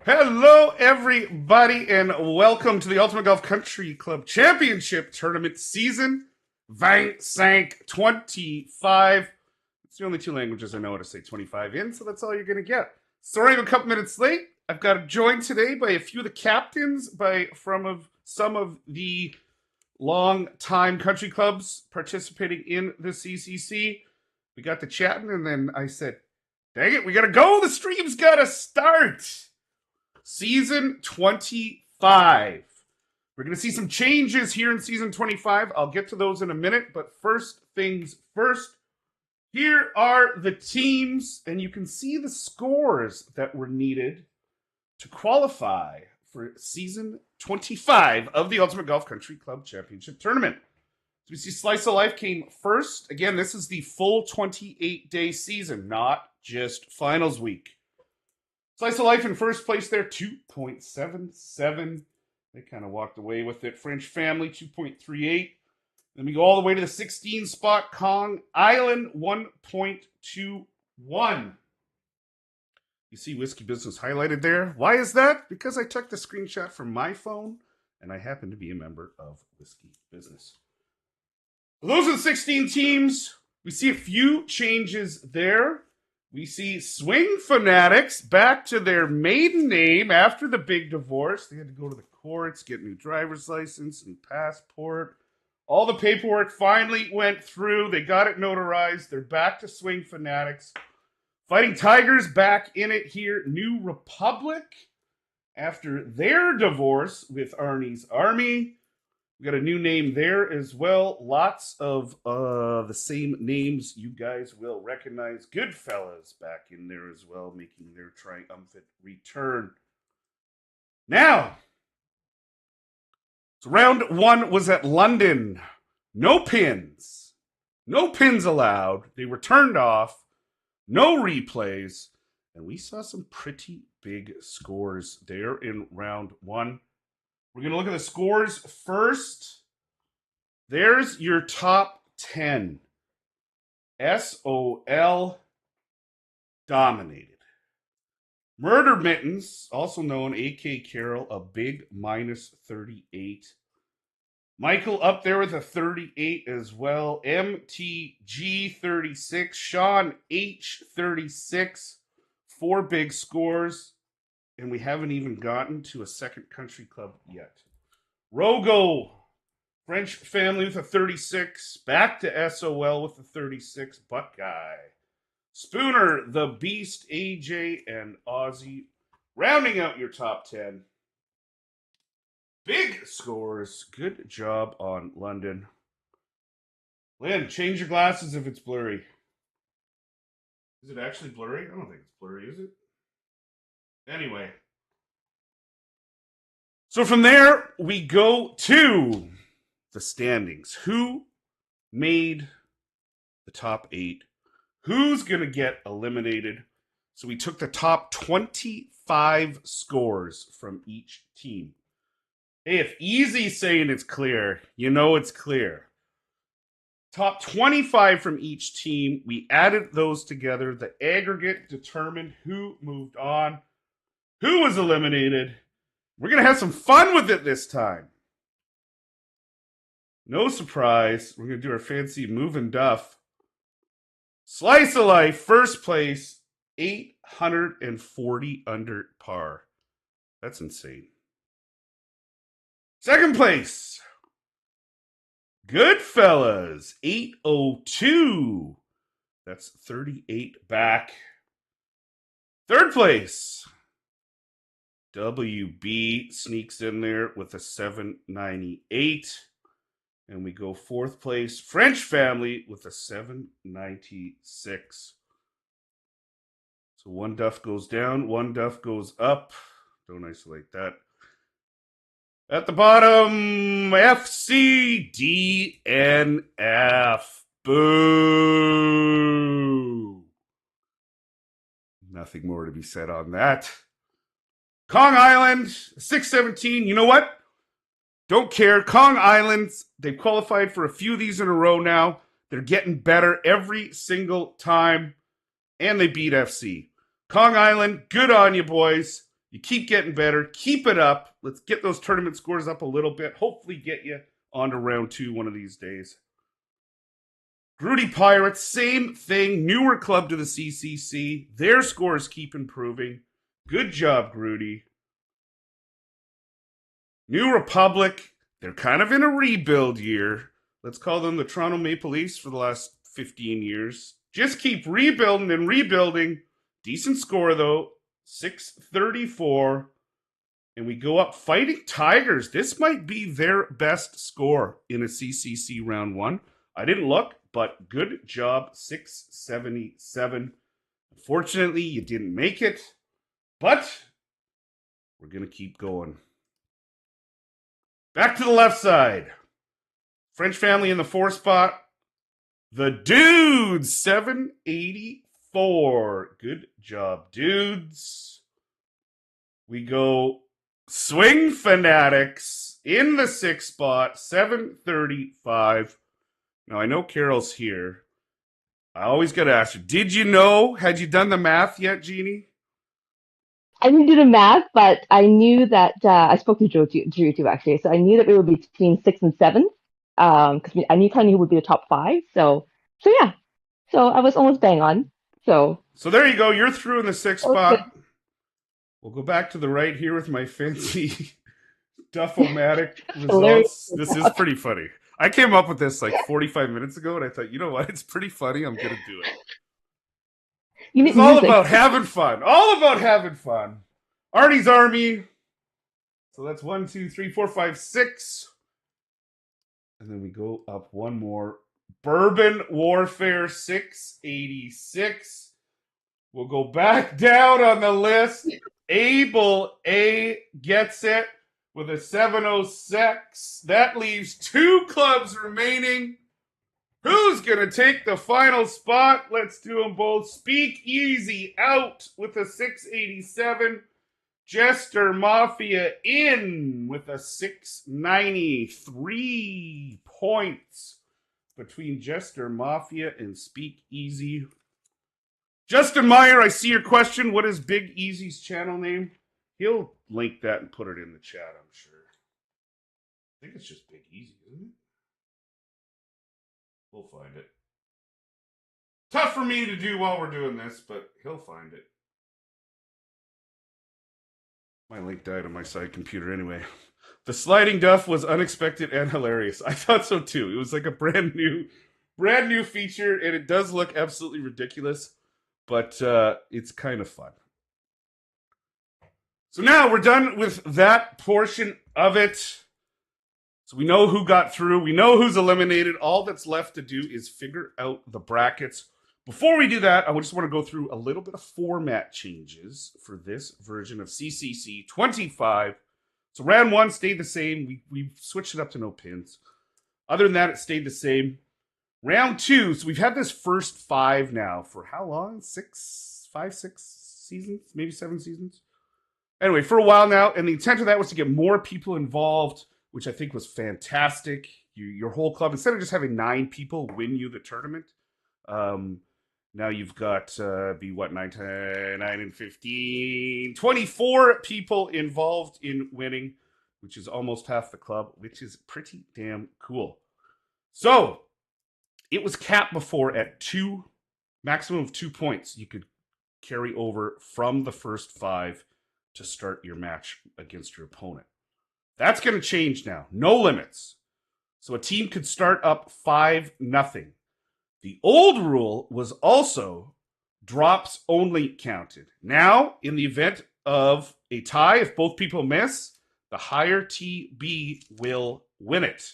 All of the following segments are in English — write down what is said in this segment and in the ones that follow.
Hello, everybody, and welcome to the Ultimate Golf Country Club Championship Tournament Season 25. It's the only two languages I know how to say 25 in, so that's all you're going to get. Sorry I'm a couple minutes late. I've got joined today by a few of the captains from some of the long-time country clubs participating in the CCC. We got to chatting, and then I said, dang it, we got to go. The stream's got to start. Season 25. We're going to see some changes here in Season 25. I'll get to those in a minute, but first things first. Here are the teams, and you can see the scores that were needed to qualify for Season 25 of the Ultimate Golf Country Club Championship Tournament. So we see Slice of Life came first. Again, this is the full 28-day season, not just finals week. Slice of Life in first place there, 2.77. They kind of walked away with it. French Family, 2.38. Then we go all the way to the 16 spot. Kong Island, 1.21. You see Whiskey Business highlighted there. Why is that? Because I took the screenshot from my phone, and I happen to be a member of Whiskey Business. Those are the 16 teams. We see a few changes there. We see Swing Fanatics back to their maiden name after the big divorce. They had to go to the courts, get new driver's license, new passport. All the paperwork finally went through. They got it notarized. They're back to Swing Fanatics. Fighting Tigers back in it here. New Republic after their divorce with Arnie's Army. We got a new name there as well. Lots of the same names you guys will recognize. Goodfellas back in there as well, making their triumphant return. Now, so round one was at London. No pins. No pins allowed. They were turned off. No replays. And we saw some pretty big scores there in round one. We're going to look at the scores first. There's your top 10. SOL dominated. Murder Mittens, also known AK Carroll, a big minus 38. Michael up there with a 38 as well. MTG 36. Sean H 36. 4 big scores. And we haven't even gotten to a second country club yet. Rogo, French Family with a 36. Back to SOL with a 36. Buckeye. Spooner, the Beast, AJ, and Aussie. Rounding out your top 10. Big scores. Good job on London. Lynn, change your glasses if it's blurry. Is it actually blurry? I don't think it's blurry, is it? Anyway. So from there, we go to the standings. Who made the top 8? Who's going to get eliminated? So we took the top 25 scores from each team. Hey, if Easy's saying it's clear, you know it's clear. Top 25 from each team. We added those together. The aggregate determined who moved on. Who was eliminated? We're going to have some fun with it this time. No surprise. We're going to do our fancy move and duff. Slice of Life, first place, 840 under par. That's insane. Second place, Goodfellas, 802. That's 38 back. Third place, WB sneaks in there with a 798. And we go fourth place, French Family with a 796. So one duff goes down, one duff goes up. Don't isolate that. At the bottom, FCDNF. Boo. Nothing more to be said on that. Kong Island, 617. You know what? Don't care. Kong Islands, they've qualified for a few of these in a row now. They're getting better every single time. And they beat FC. Kong Island, good on you, boys. You keep getting better. Keep it up. Let's get those tournament scores up a little bit. Hopefully get you on to round 2 one of these days. Grudy Pirates, same thing. Newer club to the CCC. Their scores keep improving. Good job, Grudy. New Republic, they're kind of in a rebuild year. Let's call them the Toronto Maple Leafs for the last 15 years. Just keep rebuilding and rebuilding. Decent score, though. 634. And we go up Fighting Tigers. This might be their best score in a CCC round 1. I didn't look, but good job. 677. Unfortunately, you didn't make it, but we're going to keep going. Back to the left side. French family in the 4 spot. The Dudes, 784. Good job, Dudes. We go Swing Fanatics in the 6th spot, 735. Now, I know Carol's here. I always got to ask her, did you know? Had you done the math yet, Jeannie? I didn't do the math, but I knew that I spoke to Drew too, actually. So I knew that we would be between 6 and 7, because I knew kind of who would be the top 5. So yeah, so I was almost bang on. So there you go. You're through in the 6th that was good. spot. We'll go back to the right here with my fancy Duff-O-Matic Hilarious. results. This is pretty funny. I came up with this like 45 minutes ago, and I thought, you know what? It's pretty funny. I'm going to do it. It's all about having fun. All about having fun. Arnie's Army. So that's 1, 2, 3, 4, 5, 6. And then we go up one more. Bourbon Warfare 686. We'll go back down on the list. Able A gets it with a 706. That leaves 2 clubs remaining. Who's going to take the final spot? Let's do them both. Speak Easy out with a 687. Jester Mafia in with a 693 points between Jester Mafia and Speak Easy. Justin Meyer, I see your question. What is Big Easy's channel name? He'll link that and put it in the chat, I'm sure. I think it's just Big Easy, isn't it? We'll find it. Tough for me to do while we're doing this, but he'll find it. My link died on my side computer anyway. The sliding duff was unexpected and hilarious. I thought so too. It was like a brand new feature, and it does look absolutely ridiculous, but it's kind of fun. So now we're done with that portion of it. So we know who got through. We know who's eliminated. All that's left to do is figure out the brackets. Before we do that, I just want to go through a little bit of format changes for this version of CCC 25. So round 1 stayed the same. We switched it up to no pins. Other than that, it stayed the same. Round 2, so we've had this first 5 now for how long? 6 seasons? Maybe 7 seasons? Anyway, for a while now, and the intent of that was to get more people involved, which I think was fantastic. Your whole club, instead of just having 9 people win you the tournament, now you've got, 9, 10, 9, and 15, 24 people involved in winning, which is almost half the club, which is pretty damn cool. So, it was capped before at maximum of 2 points you could carry over from the first 5 to start your match against your opponent. That's going to change now. No limits. So a team could start up 5-0. The old rule was also drops only counted. Now, in the event of a tie, if both people miss, the higher TB will win it.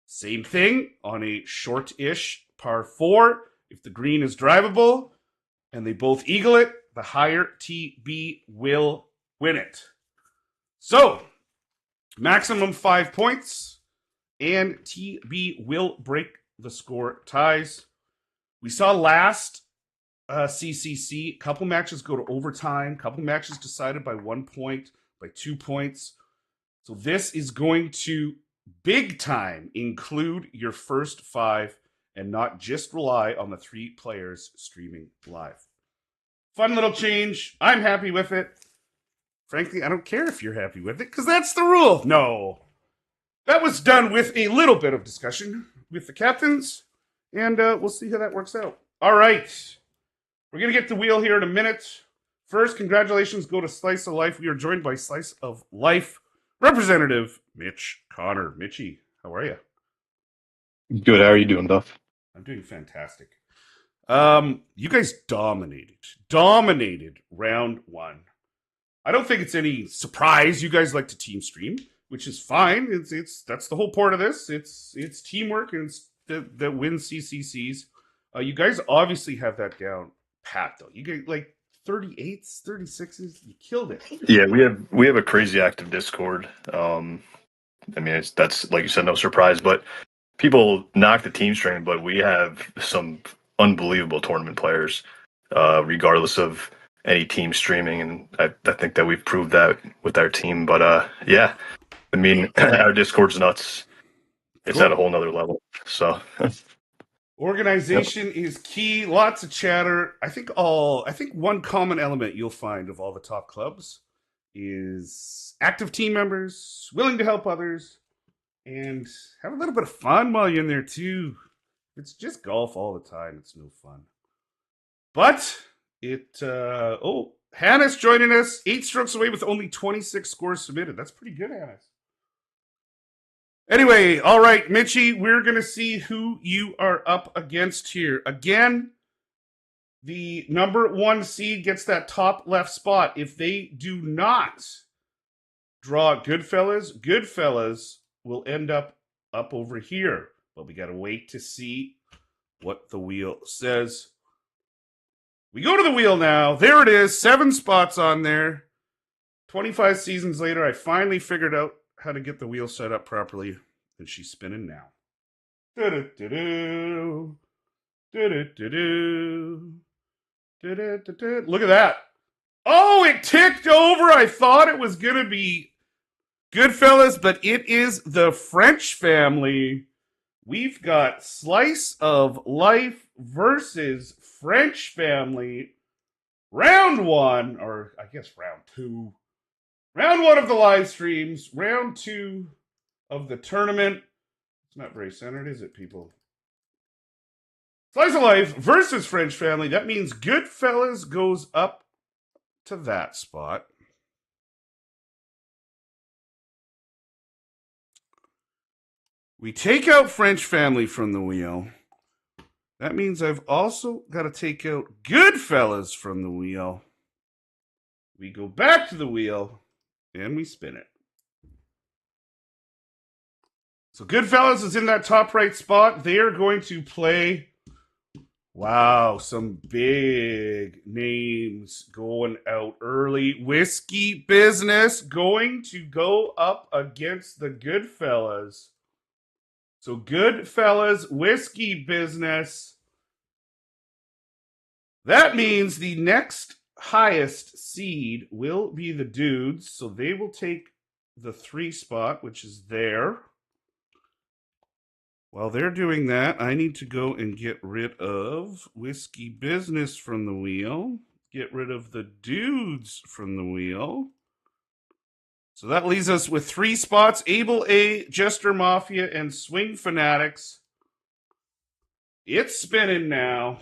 Same thing on a short-ish par 4. If the green is drivable and they both eagle it, the higher TB will win it. So, maximum 5 points, and TB will break the score ties. We saw last CCC, a couple matches go to overtime, a couple matches decided by 1 point, by 2 points. So this is going to big time include your first 5 and not just rely on the 3 players streaming live. Fun little change. I'm happy with it. Frankly, I don't care if you're happy with it, because that's the rule. No. That was done with a little bit of discussion with the captains, and we'll see how that works out. All right. We're going to get the wheel here in a minute. First, congratulations go to Slice of Life. We are joined by Slice of Life Representative Mitch Connor. Mitchie, how are you? Good. How are you doing, Duff? I'm doing fantastic. You guys dominated round one. I don't think it's any surprise you guys like to team stream, which is fine. It's that's the whole point of this. It's teamwork and it's that wins CCCs. You guys obviously have that down pat though. You get like 38s, 36s. You killed it. Yeah, we have a crazy active Discord. I mean, that's like you said, no surprise. But people knock the team stream, but we have some unbelievable tournament players, regardless of any team streaming, and I think that we've proved that with our team. But yeah, I mean, our Discord's nuts. It's Cool. at a whole nother level. So Organization is key. Lots of chatter. I think one common element you'll find of all the top clubs is active team members, willing to help others, and have a little bit of fun while you're in there too. If it's just golf all the time, it's no fun. But Hannes joining us, 8 strokes away with only 26 scores submitted. That's pretty good, Hannes. Anyway, all right, Mitchie, we're going to see who you are up against here. Again, the number 1 seed gets that top left spot. If they do not draw Goodfellas will end up over here. But we got to wait to see what the wheel says. We go to the wheel now. There it is, 7 spots on there. 25 seasons later, I finally figured out how to get the wheel set up properly, and she's spinning now. Do-do-do-do. Do-do-do-do. Do-do-do-do. Look at that. Oh, it ticked over. I thought it was going to be Goodfellas, but it is the French family. We've got Slice of Life versus French family. Round 1, or I guess round 2. Round 1 of the live streams. Round 2 of the tournament. It's not very centered, is it, people? Slice of Life versus French family. That means Goodfellas goes up to that spot. We take out French family from the wheel. That means I've also got to take out Goodfellas from the wheel. We go back to the wheel and we spin it. So Goodfellas is in that top right spot. They are going to play, wow, some big names going out early. Whiskey Business going to go up against the Goodfellas. So Goodfellas, Whiskey Business. That means the next highest seed will be the Dudes. So they will take the 3 spot, which is there. While they're doing that, I need to go and get rid of Whiskey Business from the wheel. Get rid of the Dudes from the wheel. So that leaves us with 3 spots. Able A, Jester Mafia, and Swing Fanatics. It's spinning now.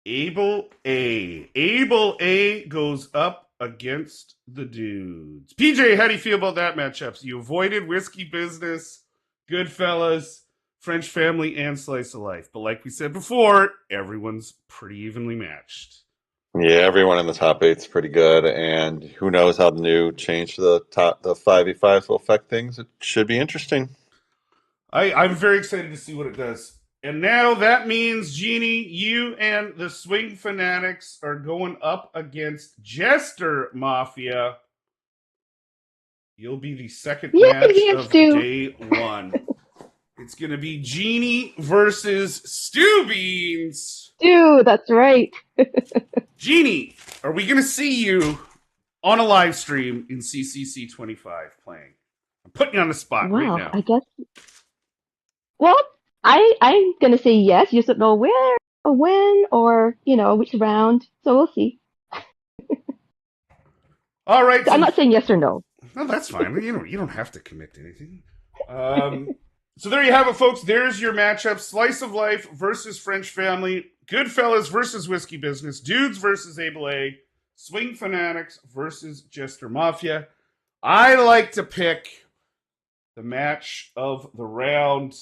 Able A goes up against the Dudes. PJ, how do you feel about that matchup? So you avoided Whiskey Business, Goodfellas, French family, and Slice of Life. But like we said before, everyone's pretty evenly matched. Yeah, everyone in the top 8's pretty good, and who knows how the new change to the 5v5s will affect things. It should be interesting. I'm very excited to see what it does. And now that means, Jeannie, you and the Swing Fanatics are going up against Jester Mafia. You'll be the second match of day 1. It's going to be Jeannie versus Stu Beans. Stu, that's right. Jeannie, are we going to see you on a live stream in CCC 25 playing? I'm putting you on the spot right now. I guess. Well, I'm going to say yes. You just don't know where a win or, which round. So we'll see. All right. I'm not saying yes or no. No, that's fine. You don't have to commit to anything. So there you have it, folks. There's your matchup: Slice of Life versus French Family, Goodfellas versus Whiskey Business, Dudes versus Able A, Swing Fanatics versus Jester Mafia. I like to pick the match of the round.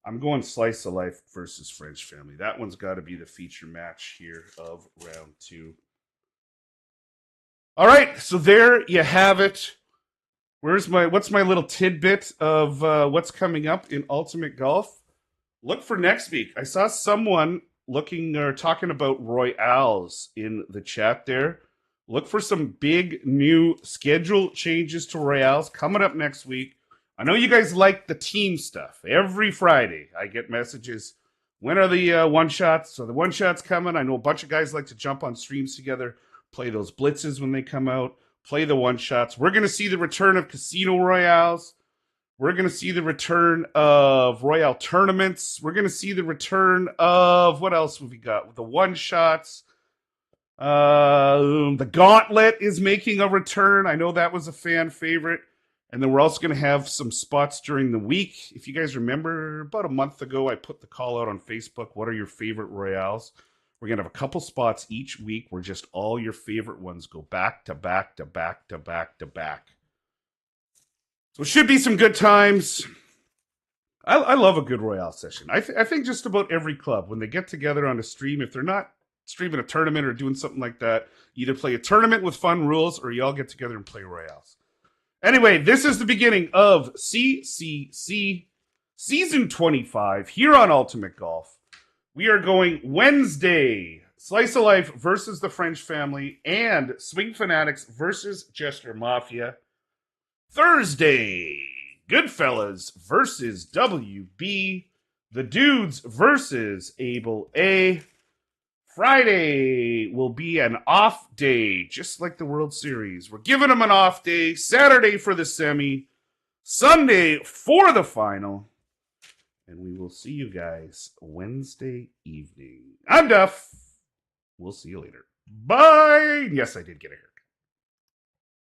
I'm going Slice of Life versus French Family. That one's got to be the feature match here of round 2. All right, so there you have it. What's my little tidbit of what's coming up in Ultimate Golf? Look for next week. I saw someone looking or talking about Royales in the chat there. Look for some big new schedule changes to Royales coming up next week. I know you guys like the team stuff. Every Friday I get messages. When are the one-shots? So the one-shots coming. I know a bunch of guys like to jump on streams together, play those blitzes when they come out, play the one-shots. We're going to see the return of Casino Royales. We're going to see the return of Royale tournaments. We're going to see the return of, what else have we got? The one-shots. The Gauntlet is making a return. I know that was a fan favorite. And then we're also going to have some spots during the week. If you guys remember, about a month ago, I put the call out on Facebook. What are your favorite Royales? We're going to have a couple spots each week where just all your favorite ones go back to back to back to back to back. So it should be some good times. I love a good Royale session. I think just about every club, when they get together on a stream, if they're not streaming a tournament or doing something like that, either play a tournament with fun rules or you all get together and play Royales. Anyway, this is the beginning of CCC Season 25 here on Ultimate Golf. We are going Wednesday, Slice of Life versus the French Family and Swing Fanatics versus Jester Mafia. Thursday, Goodfellas versus WB. The Dudes versus Able A. Friday will be an off day, just like the World Series. We're giving them an off day. Saturday for the semi. Sunday for the final. And we will see you guys Wednesday evening. I'm Duff. We'll see you later. Bye. Yes, I did get a haircut.